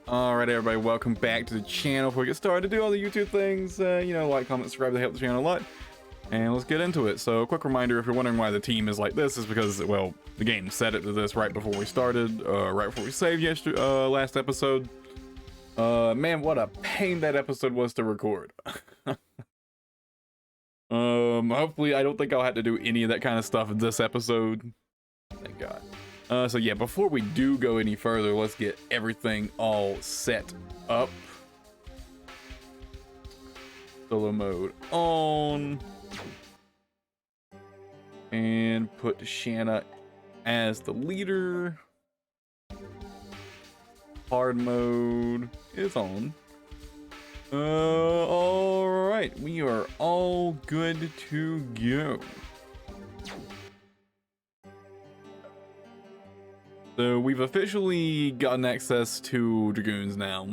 Alright everybody, welcome back to the channel. Before we get started, do all the YouTube things, like, comment, subscribe, they help the channel a lot. And let's get into it. So, quick reminder, if you're wondering why the team is like this, is because, well, the game set it to this right before we started, right before we saved last episode. Man, what a pain that episode was to record. Hopefully I don't think I'll have to do any of that kind of stuff in this episode. Thank God. So yeah, before we do go any further, let's get everything all set up. Solo mode on. And put Shana as the leader. Hard mode is on. Alright, we are all good to go. So we've officially gotten access to Dragoons now.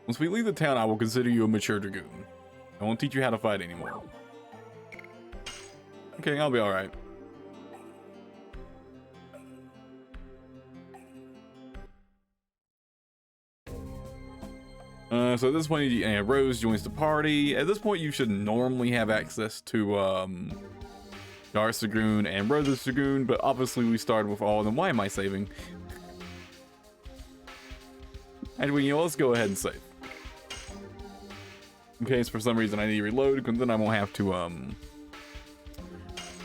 Once we leave the town, I will consider you a mature Dragoon. I won't teach you how to fight anymore. Okay, I'll be alright. So at this point, Rose joins the party. At this point, you should normally have access to Darth Dragoon and Brother Dragoon, but obviously we started with all of them. Why am I saving? Anyway, let's go ahead and save. In case for some reason I need to reload, because then I won't have to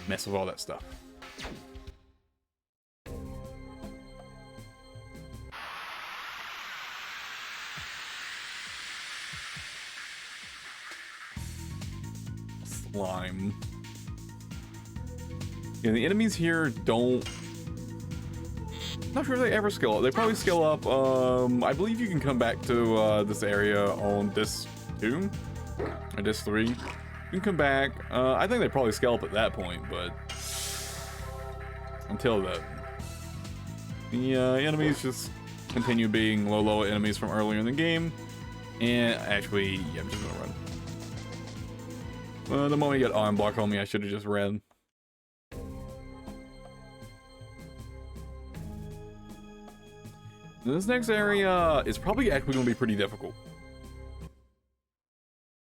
mess with all that stuff. Slime. Yeah, the enemies here don't... Not sure if they ever scale up. They probably scale up. I believe you can come back to this area on disc 2 or disc 3. You can come back. I think they probably scale up at that point, but until then, the enemies just continue being low enemies from earlier in the game. And actually, yeah, I'm just gonna run. The moment you got arm block on me, I should have just ran. This next area is probably actually going to be pretty difficult.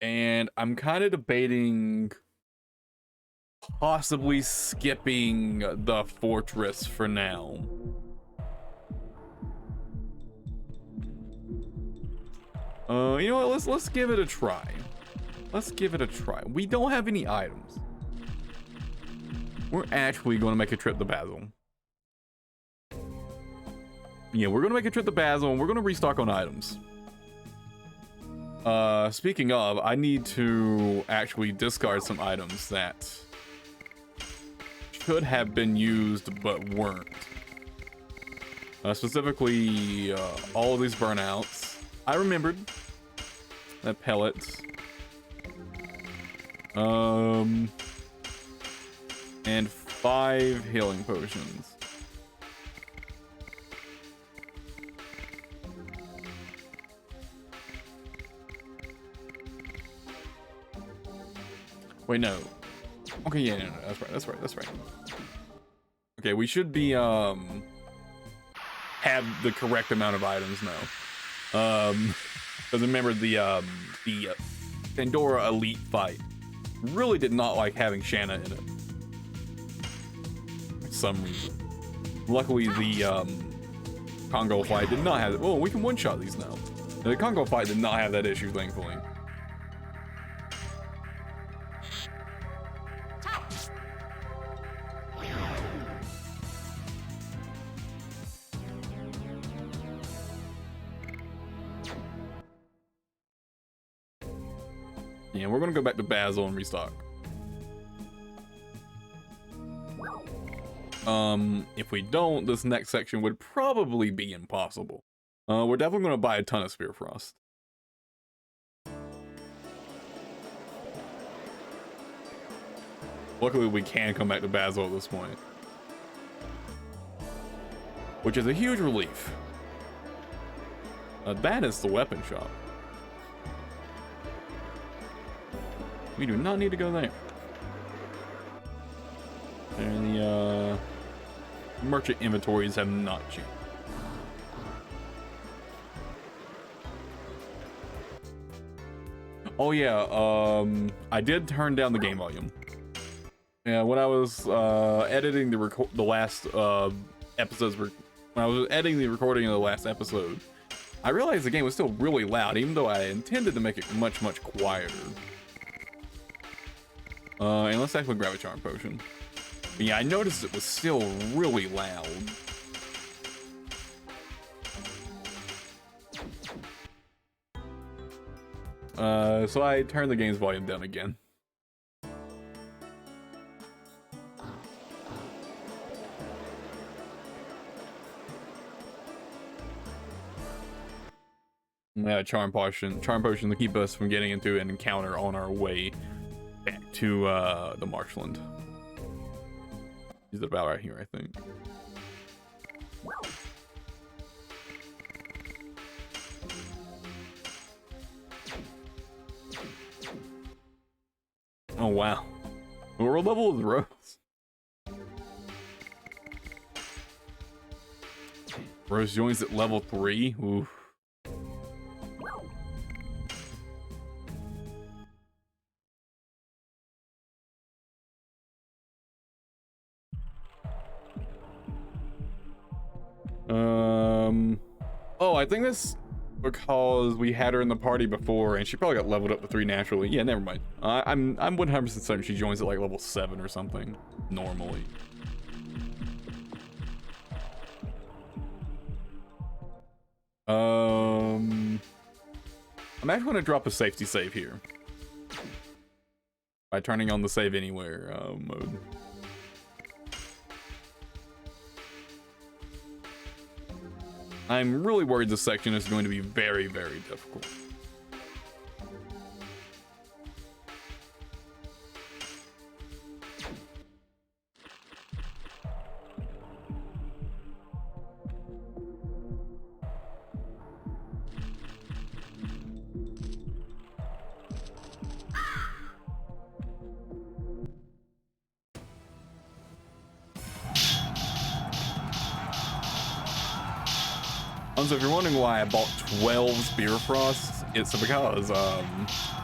And I'm kind of debating possibly skipping the fortress for now. You know what? Let's give it a try. Let's give it a try. We don't have any items. We're actually going to make a trip to Basil. Yeah, we're gonna make a trip to Basil and we're gonna restock on items. Speaking of, I need to actually discard some items that should have been used but weren't. Specifically, all of these burnouts. I remembered that pellets. And 5 healing potions. Wait, no. Okay, yeah, no, that's right. Okay, we should be, have the correct amount of items now. Because remember the Pandora Elite fight really did not like having Shana in it. For some reason. Luckily, the, Congo fight did not have it. Oh, we can one-shot these now. The Congo fight did not have that issue, thankfully. Yeah, we're gonna go back to Basil and restock. If we don't, this next section would probably be impossible. We're definitely gonna buy a ton of Spear Frost. Luckily, we can come back to Basil at this point, which is a huge relief. That is the weapon shop. We do not need to go there. And the merchant inventories have not changed. Oh yeah, I did turn down the game volume. Yeah, when I was editing the last episodes, when I was editing the recording of the last episode, I realized the game was still really loud, even though I intended to make it much quieter. And let's actually grab a charm potion. But yeah, I noticed it was still really loud. So I turned the game's volume down again. Yeah, charm potion to keep us from getting into an encounter on our way back to the marshland. Is it about right here, I think? Oh wow. What level is Rose? Rose joins at level 3. Oof. Oh, I think that's because we had her in the party before and she probably got leveled up to 3 naturally. Yeah, never mind. I'm 100% certain she joins at like level 7 or something normally. I'm actually gonna drop a safety save here by turning on the save anywhere mode. I'm really worried this section is going to be very difficult. So if you're wondering why I bought 12 Spear Frosts, it's because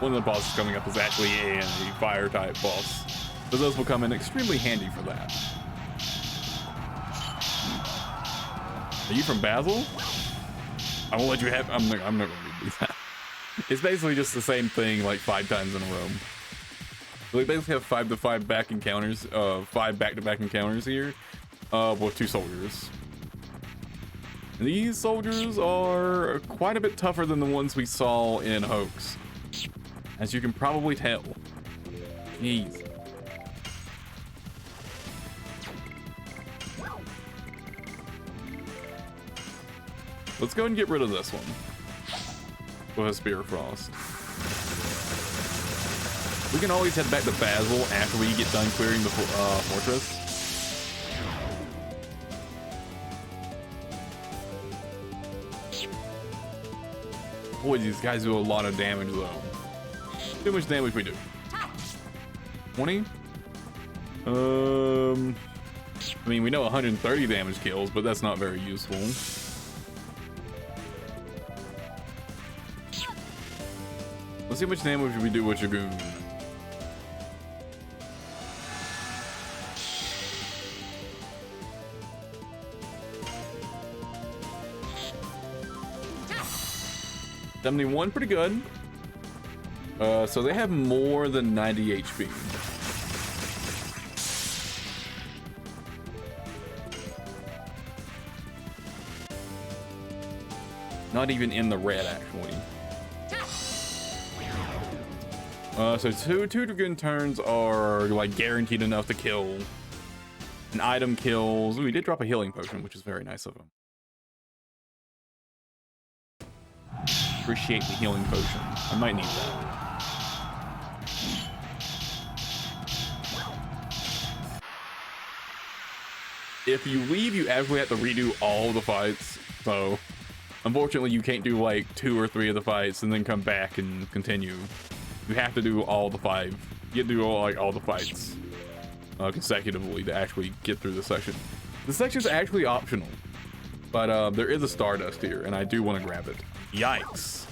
one of the bosses coming up is actually a fire type boss. So those will come in extremely handy for that. Are you from Basil? I won't let you have. I'm not gonna do that. It's basically just the same thing like 5 times in a row. So we basically have 5-to-5 back encounters, 5 back-to-back encounters here, with 2 soldiers. These soldiers are quite a bit tougher than the ones we saw in Hoax, as you can probably tell. Jeez. Let's go and get rid of this one with a Spear of Frost. We can always head back to Basil after we get done clearing the fortress. Boy, these guys do a lot of damage though. Too much damage we do. 20? I mean, we know 130 damage kills, but that's not very useful. Let's see how much damage we do with Dragoon. $71, pretty good. So they have more than 90 HP. Not even in the red, actually. So two Dragoon turns are like guaranteed enough to kill. An item kills. Ooh, he did drop a healing potion, which is very nice of him. Appreciate the healing potion. I might need that. If you leave, you actually have to redo all the fights. So, unfortunately, you can't do like 2 or 3 of the fights and then come back and continue. You have to do all the 5. You have to do all the fights consecutively to actually get through the section. The section's actually optional, but there is a Stardust here, and I do want to grab it. Yikes.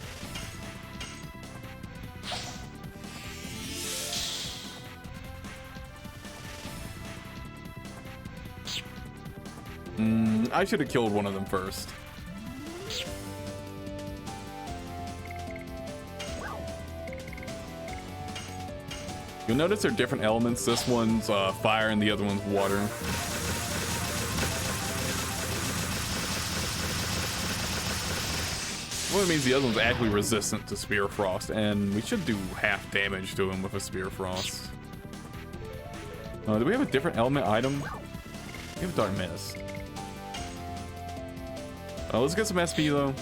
I should have killed one of them first. You'll notice they're different elements. This one's fire and the other one's water. Well, it means the other one's actually resistant to Spear Frost, and we should do half damage to him with a Spear Frost. Do we have a different element item? We have a Dark Mist. Let's get some SP though.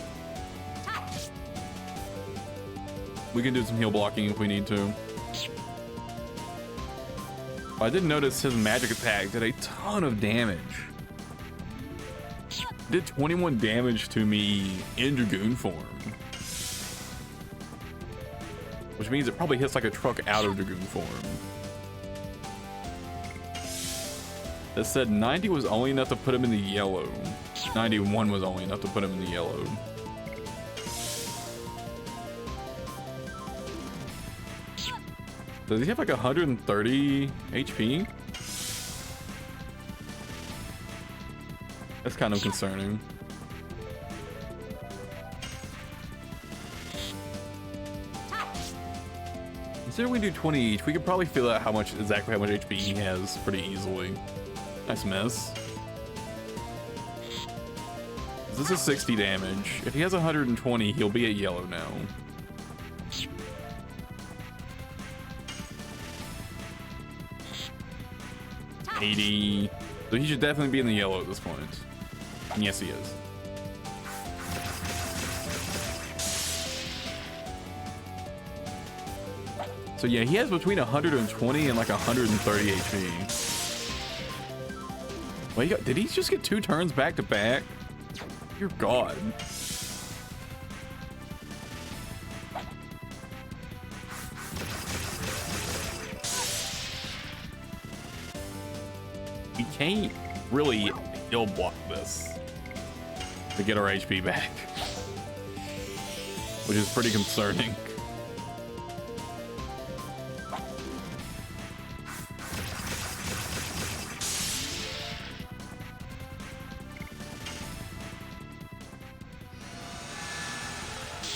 We can do some heal blocking if we need to. I did notice his magic attack did a ton of damage. Did 21 damage to me in Dragoon form. Which means it probably hits like a truck out of Dragoon form. It said 90 was only enough to put him in the yellow. 91 was only enough to put him in the yellow. Does he have like 130 HP? That's kind of concerning. Consider we do 20 each, we could probably feel out exactly how much HP he has pretty easily. Nice miss. This is 60 damage. If he has 120, he'll be at yellow now. $80. So he should definitely be in the yellow at this point. And yes, he is. So yeah, he has between 120 and like 130 HP. Wait, did he just get 2 turns back to back? Dear God. We can't really heal block this to get our HP back, which is pretty concerning.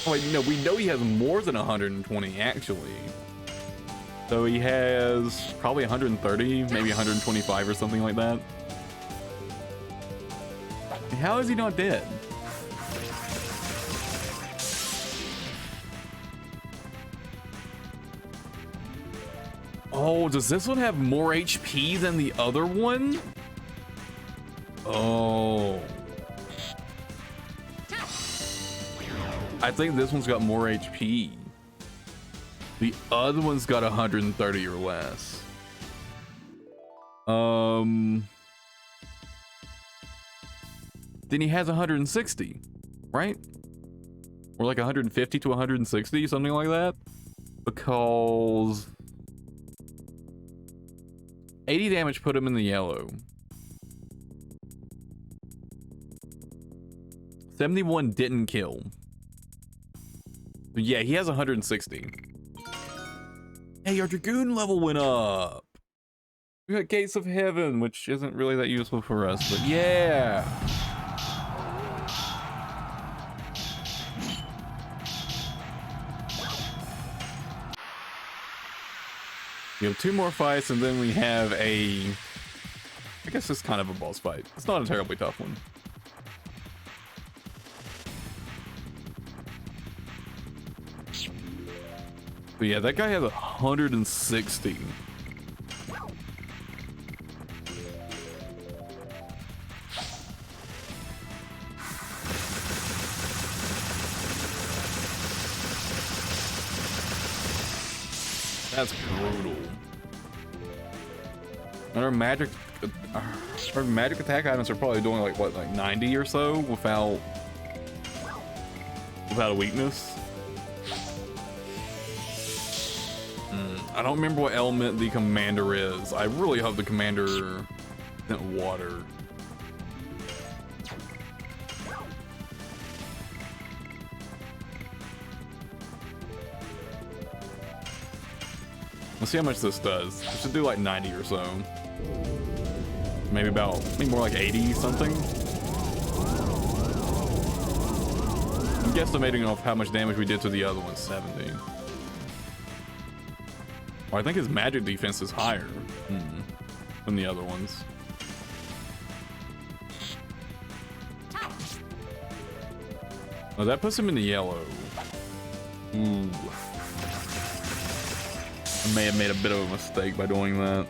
Oh wait, no, we know he has more than 120 actually. So he has probably 130, maybe 125 or something like that. How is he not dead? Oh, does this one have more HP than the other one? Oh. I think this one's got more HP. The other one's got 130 or less. Then he has 160, right? Or like 150 to 160, something like that. Because 80 damage put him in the yellow. 71 didn't kill. But yeah, he has 160. Hey, our Dragoon level went up. We got Gates of Heaven, which isn't really that useful for us, but yeah. We have 2 more fights, and then we have I guess it's kind of a boss fight. It's not a terribly tough one. But yeah, that guy has 160. That's brutal. And our magic attack items are probably doing like what, like 90 or so without a weakness. I don't remember what element the commander is. I really hope the commander isn't water. Let's see how much this does. It should do like 90 or so. Maybe more like 80 something. I'm guesstimating off how much damage we did to the other one, 70. Or I think his magic defense is higher than the other ones. Oh, that puts him in the yellow. Ooh. I may have made a bit of a mistake by doing that.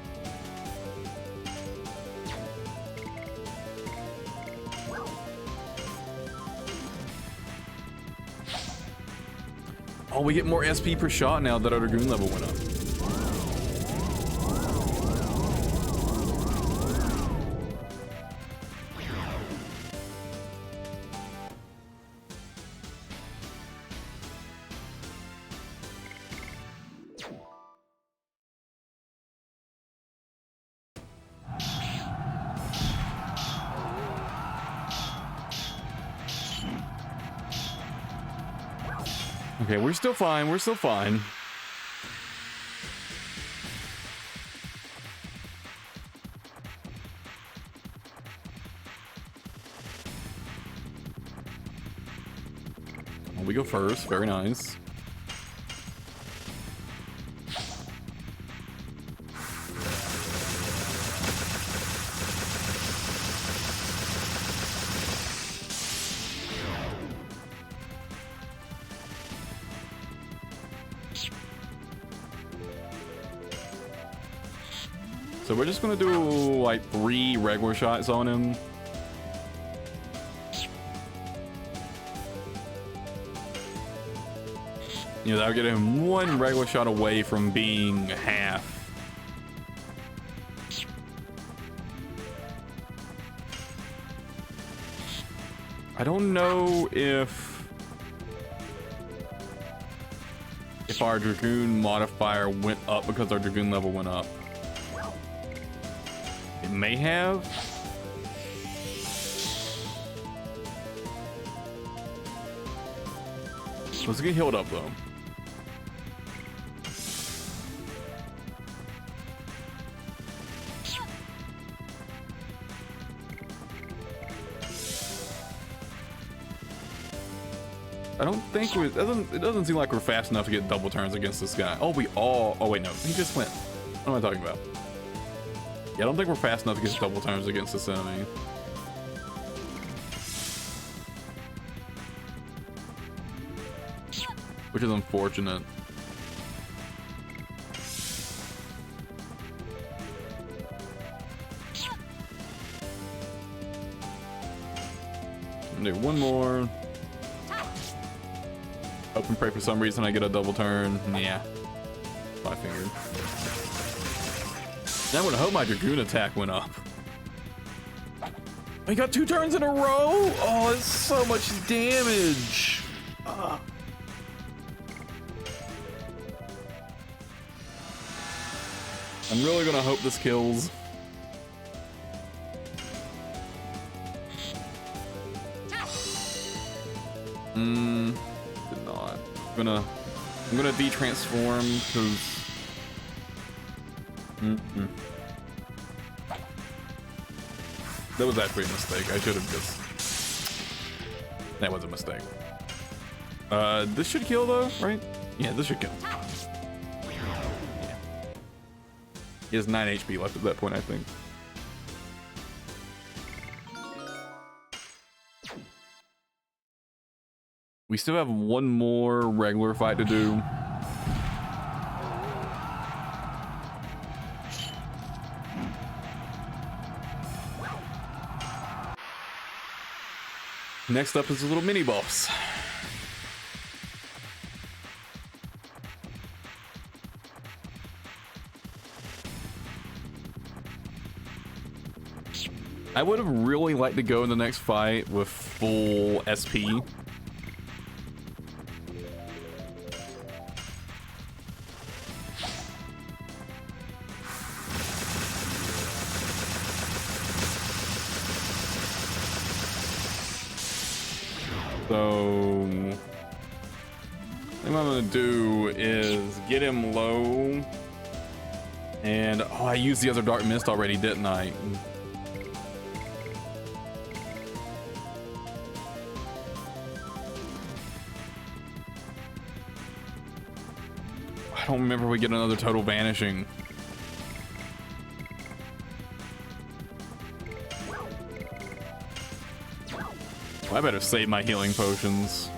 Oh, we get more SP per shot now that our Dragoon level went up. Okay, we're still fine. We're still fine. Well, we go first. Very nice. So we're just gonna do like 3 regular shots on him. You know, that'll get him 1 regular shot away from being half. I don't know if our Dragoon modifier went up because our Dragoon level went up. It may have. Let's get healed up though. I don't think it doesn't seem like we're fast enough to get double turns against this guy. Oh, oh wait, no, he just went. What am I talking about? Yeah, I don't think we're fast enough to get double turns against this enemy. Which is unfortunate. I'm gonna do 1 more. Hope and pray for some reason I get a double turn. Yeah. 5 fingered. I would hope my Dragoon attack went up. I got 2 turns in a row? Oh, it's so much damage. I'm really gonna hope this kills. Did not. I'm gonna de-transform because that was actually a mistake. I should have just... That was a mistake. This should kill though, right? Yeah, this should kill. Yeah. He has 9 HP left at that point, I think. We still have 1 more regular fight to do. Next up is a little mini boss. I would have really liked to go in the next fight with full SP. So, what I'm gonna do is get him low, and oh, I used the other Dark Mist already, didn't I? I don't remember if we get another total vanishing. Well, I better save my healing potions.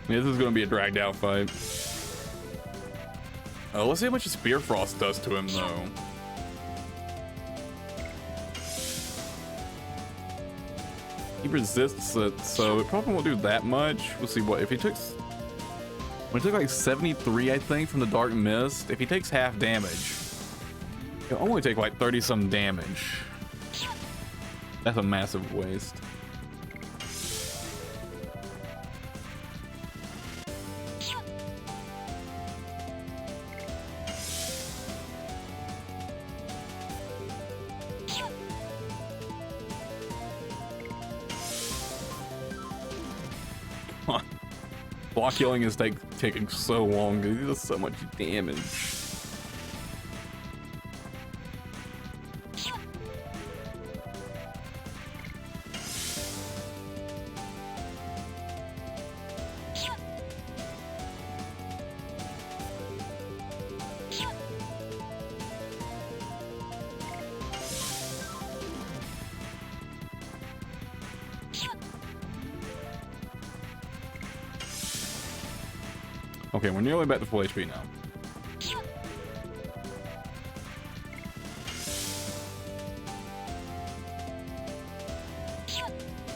Yeah, this is going to be a dragged out fight. Let's see how much Spear Frost does to him, though. He resists it, so it probably won't do that much. We'll see what if he took. When he took like 73, I think, from the Dark Mist. If he takes half damage, he'll only take like 30 some damage. That's a massive waste. Block killing is taking so long, dude. He does so much damage. Okay, we're nearly back to full HP now.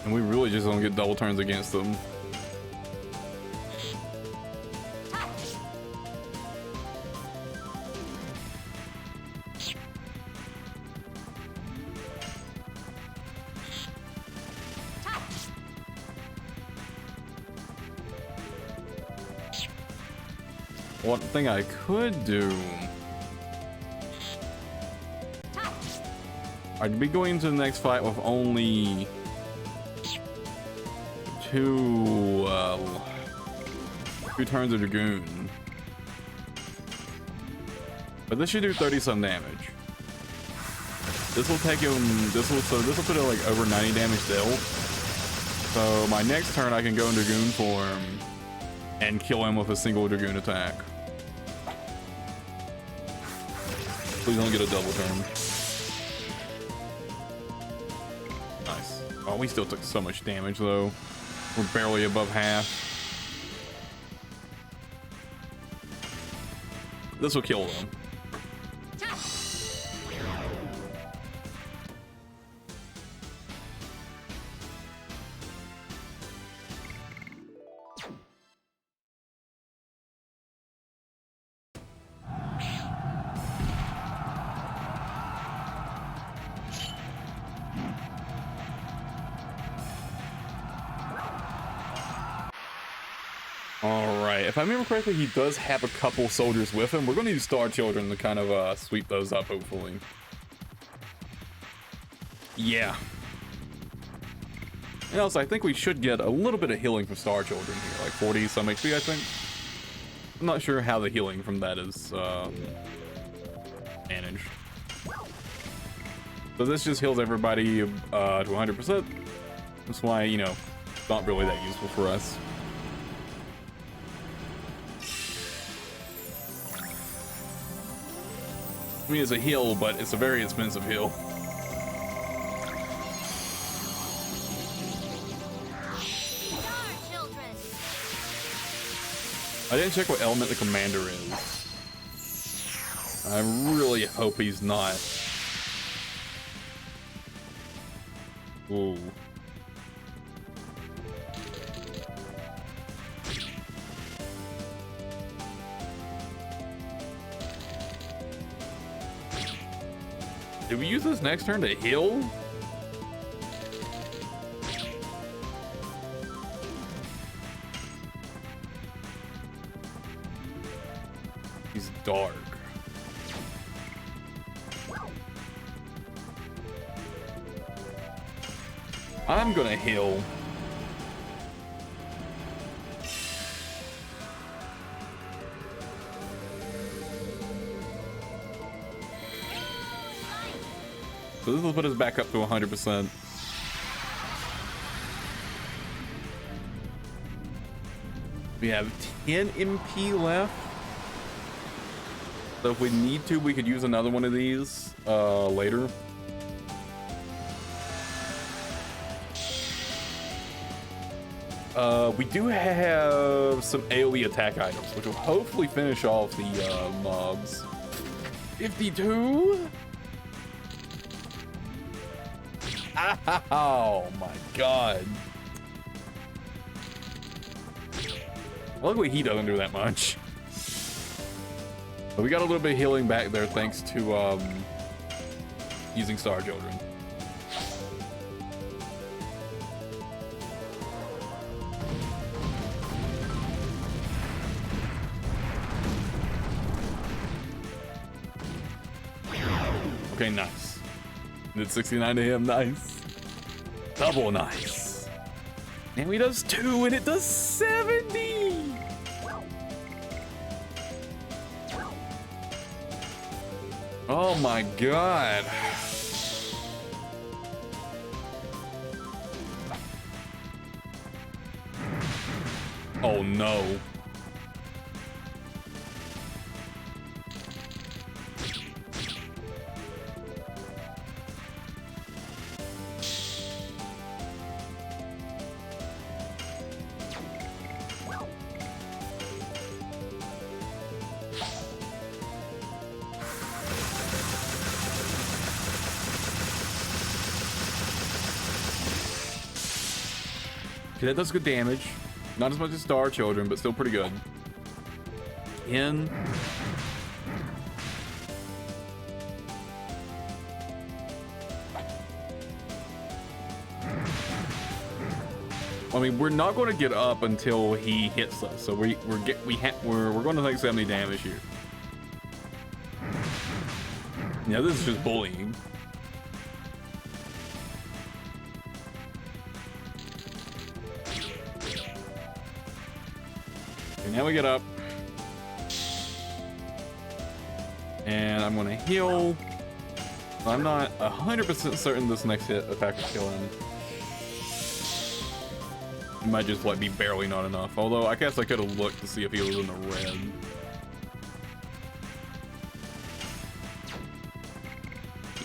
And we really just don't get double turns against them. One thing I could do, I'd be going into the next fight with only two turns of Dragoon, but this should do 30 some damage. This will take him. This will put it like over 90 damage still. So my next turn I can go in Dragoon form and kill him with a single Dragoon attack. Please don't get a double turn. Nice. Oh, we still took so much damage though. We're barely above half. This will kill them. If I remember correctly, he does have a couple soldiers with him. We're going to use Star Children to kind of sweep those up, hopefully. Yeah. And also, I think we should get a little bit of healing from Star Children here, like 40 some HP, I think. I'm not sure how the healing from that is managed. So this just heals everybody to 100%. That's why, you know, not really that useful for us. I mean, it's a heal, but it's a very expensive heal. I didn't check what element the commander is. I really hope he's not. Ooh. Did we use this next turn to heal? He's dark. I'm gonna heal. So this will put us back up to 100%. We have 10 MP left. So if we need to, we could use another one of these later. We do have some AoE attack items, which will hopefully finish off the mobs. 52? Oh my god. Luckily he doesn't do that much. But we got a little bit of healing back there thanks to using Star Children. Okay, nice. Did 69 to him, nice. Double nice. And he does 2 and it does 70. Oh my god. Oh no. Okay, that does good damage. Not as much as Star Children, but still pretty good. In. I mean, we're not going to get up until he hits us, so we're going to take 70 damage here. Yeah, this is just bullying. Okay, now we get up, and I'm going to heal. I'm not 100% certain this next hit attack will kill him. It might just like be barely not enough. Although I guess I could have looked to see if he was in the red.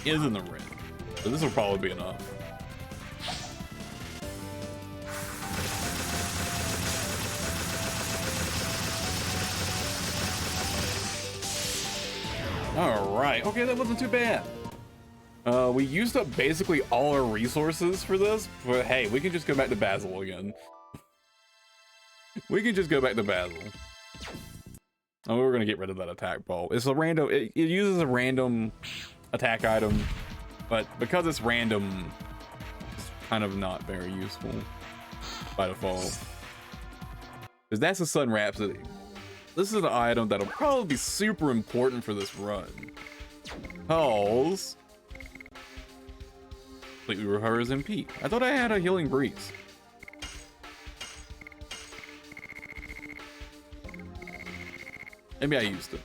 He is in the red, so this will probably be enough. All right, okay, that wasn't too bad. We used up basically all our resources for this, but hey, we can just go back to Basil again. We can just go back to Basil. Oh, we're gonna get rid of that attack ball. It's a random, it uses a random attack item, but because it's random, it's kind of not very useful by default. Because that's a Sun Rhapsody. This is an item that'll probably be super important for this run. Pulse. Completely recovers MP. I thought I had a healing breeze. Maybe I used it.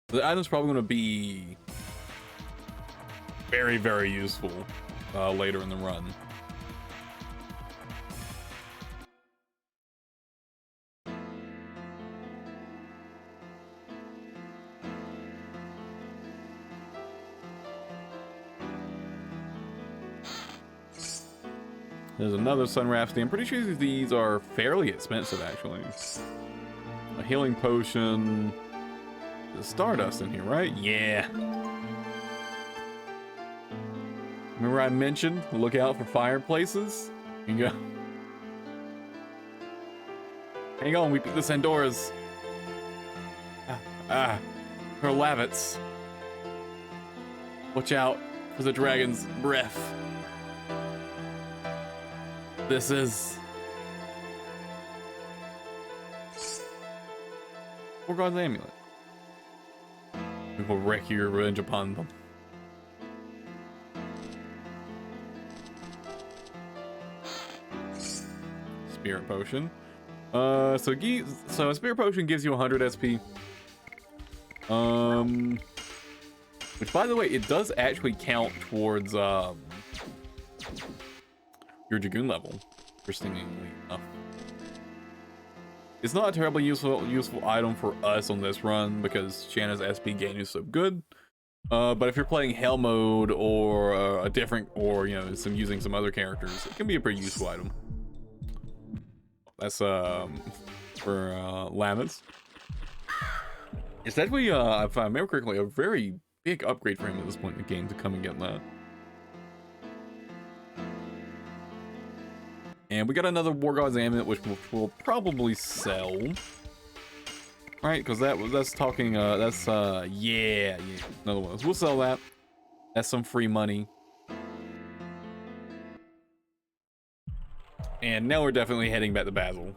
The item's probably going to be very, very useful later in the run. There's another Sun Rhapsody. I'm pretty sure these are fairly expensive, actually. A healing potion. There's Stardust in here, right? Yeah. Remember I mentioned look out for fireplaces? Here you go. Hang on, we beat the Sandoras. Her lavits. Watch out for the dragon's breath. This is Four God's Amulet. We will wreak your revenge upon them. Spirit Potion. So a Spirit Potion gives you 100 SP. Which, by the way, it does actually count towards your Dragoon level, interestingly enough. It's not a terribly useful item for us on this run because Shana's SP gain is so good. But if you're playing Hell mode or a different, or you know, using some other characters, it can be a pretty useful item. That's for Lamets. It's definitely, if I remember correctly, a very big upgrade for him at this point in the game to come and get that. And we got another War God's Amulet, which we'll probably sell. Right, because that's talking, yeah, another one. So we'll sell that. That's some free money. And now we're definitely heading back to Basil.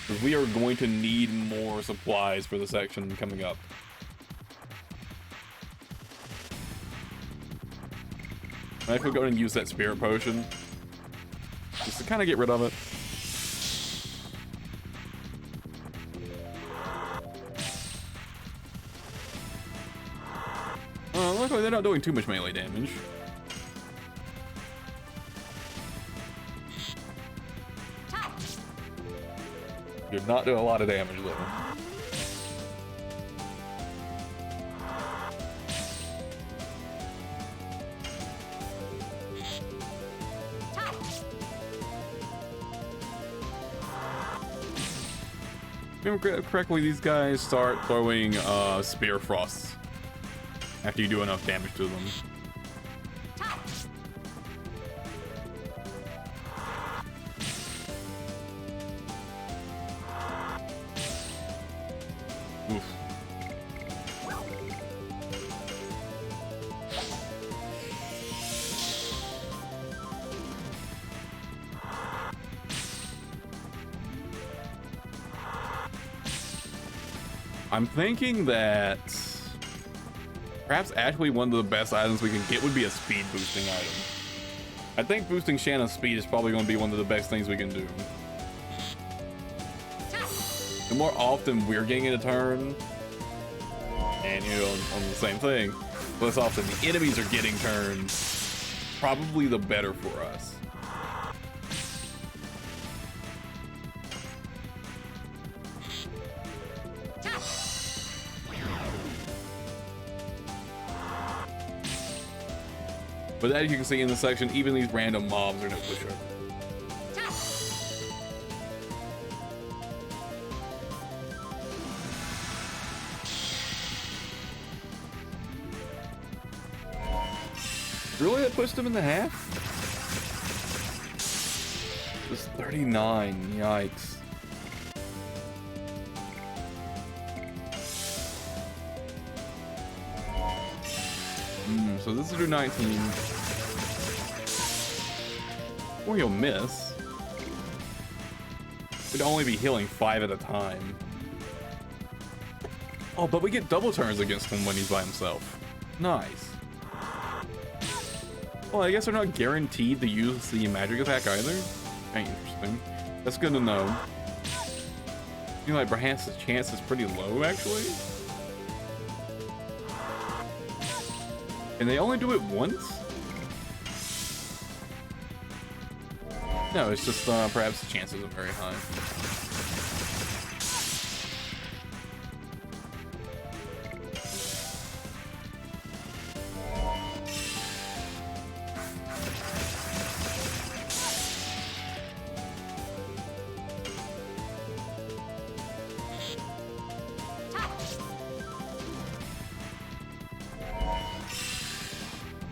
Because we are going to need more supplies for the section coming up. I could go ahead and use that Spirit Potion just to kind of get rid of it. Luckily they're not doing too much melee damage. You're not doing a lot of damage though. Remember correctly, these guys start throwing Spear Frosts after you do enough damage to them. Oof. I'm thinking that perhaps actually one of the best items we can get would be a speed boosting item. I think boosting Shana's speed is probably going to be one of the best things we can do. The more often we're getting in a turn, and you know, on the same thing, the less often the enemies are getting turns, probably the better for us. But as you can see in the section, even these random mobs are no pushover. Really? That pushed him in the half? Just 39, yikes. So this is do 19. Or you'll miss. We'd only be healing 5 at a time. Oh, but we get double turns against him when he's by himself. Nice. Well, I guess they're not guaranteed to use the magic attack either. Very interesting. That's good to know. I feel like perhaps his chance is pretty low, actually. And they only do it once? No, it's just perhaps the chances are very high.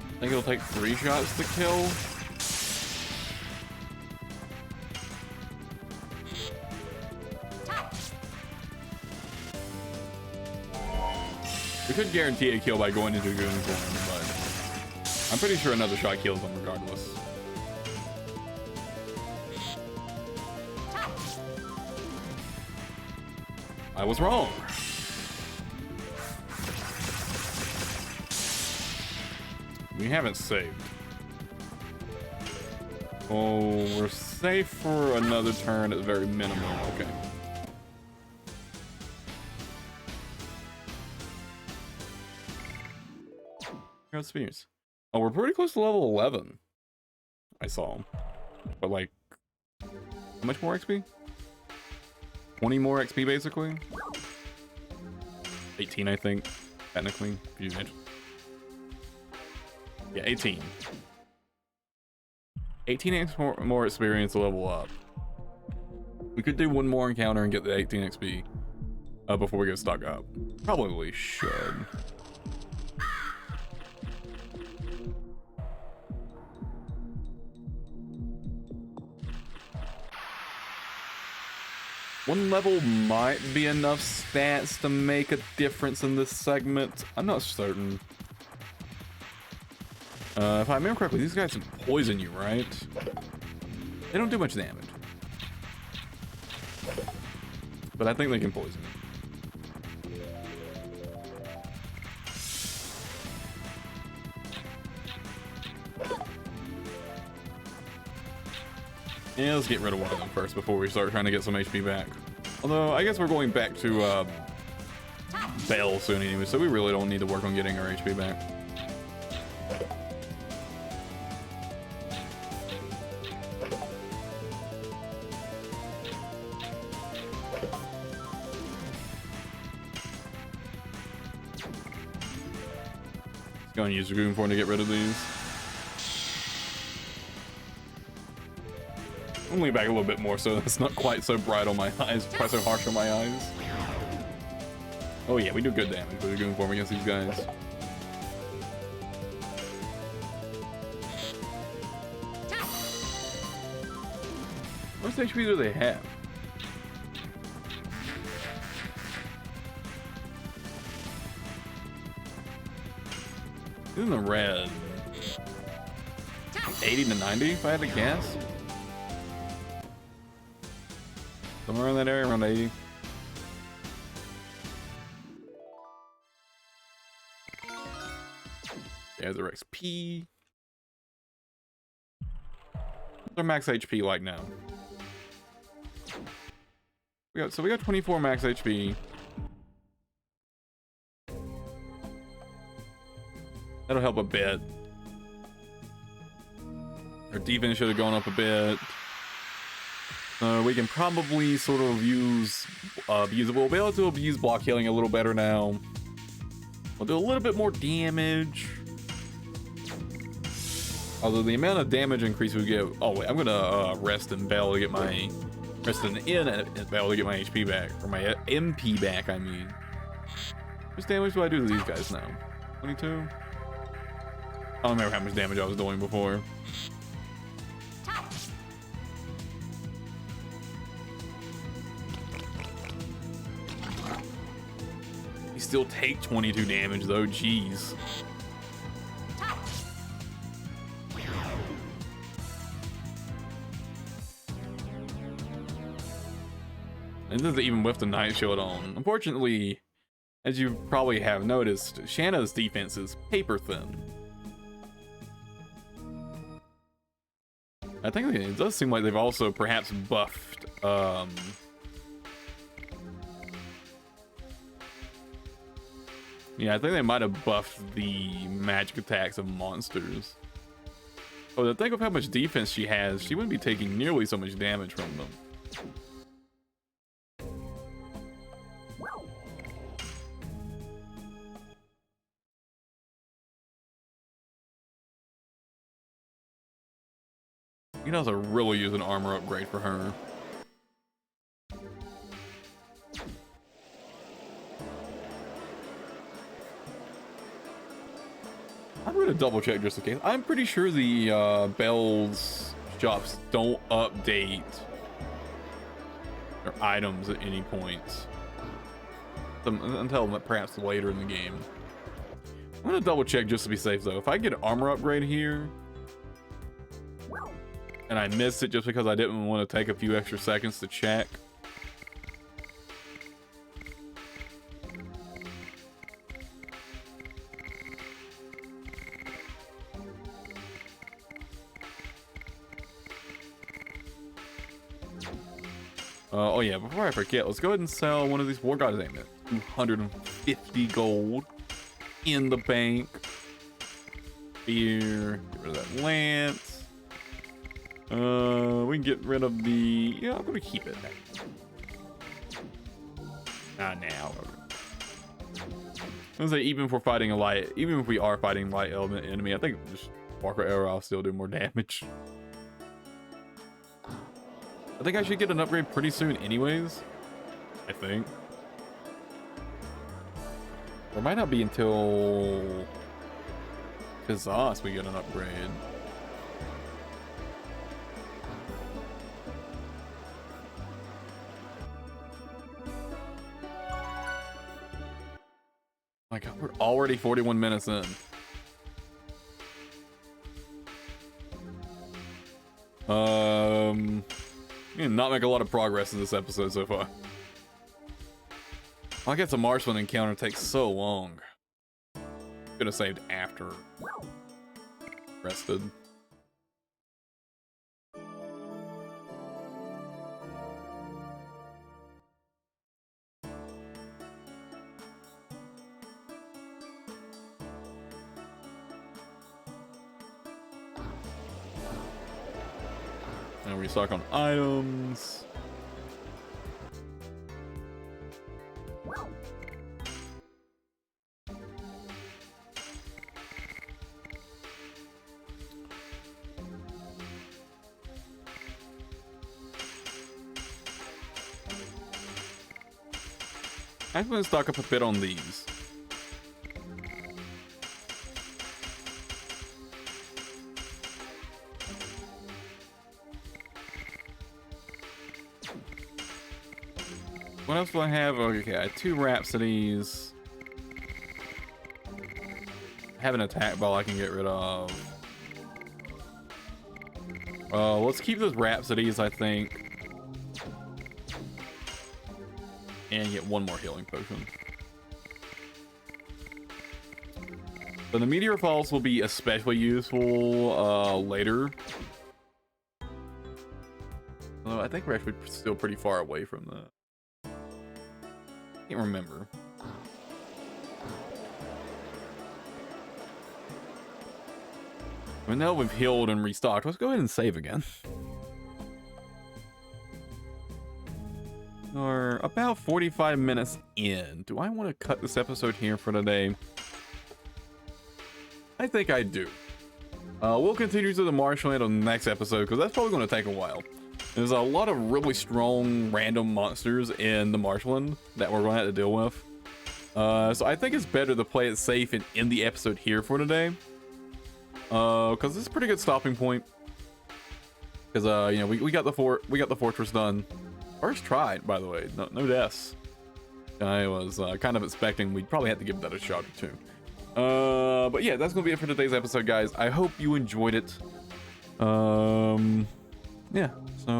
I think it'll take 3 shots to kill. We could guarantee a kill by going into Dragoon form, but I'm pretty sure another shot kills him regardless. I was wrong. We haven't saved. Oh, we're safe for another turn at the very minimum. Okay. Experience. Oh, we're pretty close to level 11. I saw. But like, how much more XP? 20 more XP basically? 18, I think, technically. Yeah, 18. 18 more experience to level up. We could do one more encounter and get the 18 XP before we get stuck up. Probably should. One level might be enough stats to make a difference in this segment. I'm not certain. If I remember correctly, these guys can poison you, right? They don't do much damage. But I think they can poison you. Yeah, let's get rid of one of them first before we start trying to get some HP back. Although, I guess we're going back to Bell soon anyway, so we really don't need to work on getting our HP back. Let's go and use Dragoon form to get rid of these. I'm lean back a little bit more so it's not quite so bright on my eyes, quite so harsh on my eyes. Oh yeah, we do good damage with Dragoon form against these guys. What HP do they have? In the red. 80 to 90 if I had to guess. Somewhere in that area, around 80. There's their XP. What's their max HP like now? We got 24 max HP. That'll help a bit. Our defense should have gone up a bit. We can probably sort of use we'll be able to abuse block healing a little better now. We'll do a little bit more damage. Although the amount of damage increase we get. Oh wait, I'm gonna rest in Bell to get my Bell to get my HP back, or my MP back. I mean, how much damage do I do to these guys now? 22. I don't remember how much damage I was doing before. You still take 22 damage though, jeez. And this is even with the Night Shield on. Unfortunately, as you probably have noticed, Shana's defense is paper thin. I think it does seem like they've also perhaps buffed yeah, I think they might have buffed the magic attacks of monsters. Oh, to think of how much defense she has, she wouldn't be taking nearly so much damage from them. You know, I really use an armor upgrade for her. I'm gonna double check just in case. I'm pretty sure the Bell's shops don't update their items at any point until perhaps later in the game. I'm gonna double check just to be safe though. If I get an armor upgrade here and I missed it just because I didn't want to take a few extra seconds to check. Oh yeah, before I forget, let's go ahead and sell one of these war gods amulet. 250 gold in the bank. Here, get rid of that lance. We can get rid of the. Yeah, I'm gonna keep it. Not now. I was say even if we're fighting a light, even if we are fighting light element enemy, I think just Walker Arrow I'll still do more damage. I think I should get an upgrade pretty soon anyways. I think. Or it might not be until Kazas we get an upgrade. My god, we're already 41 minutes in. Not make a lot of progress in this episode so far. I guess a marshland encounter takes so long. Could have saved after rested. And restock on items. I'm going to stock up a bit on these. What else do I have? Okay, I had 2 Rhapsodies. I have an attack ball I can get rid of. Let's keep those Rhapsodies, I think. And get 1 more healing potion. But the Meteor Falls will be especially useful later. Although I think we're actually still pretty far away from that. Can't remember. Well, now we've healed and restocked. Let's go ahead and save again. We're about 45 minutes in. Do I want to cut this episode here for today? I think I do. We'll continue to the marshland on the next episode because that's probably going to take a while. There's a lot of really strong random monsters in the marshland that we're going to have to deal with. So I think it's better to play it safe and end the episode here for today. Because this is a pretty good stopping point. Because you know, we got the fortress done. First try, by the way, no deaths. I was kind of expecting we'd probably have to give that a shot or two. But yeah, that's gonna be it for today's episode, guys. I hope you enjoyed it. Yeah, so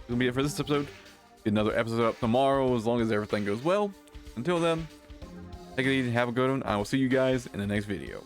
gonna be it for this episode. Get another episode up tomorrow as long as everything goes well. Until then, take it easy, have a good one. I will see you guys in the next video.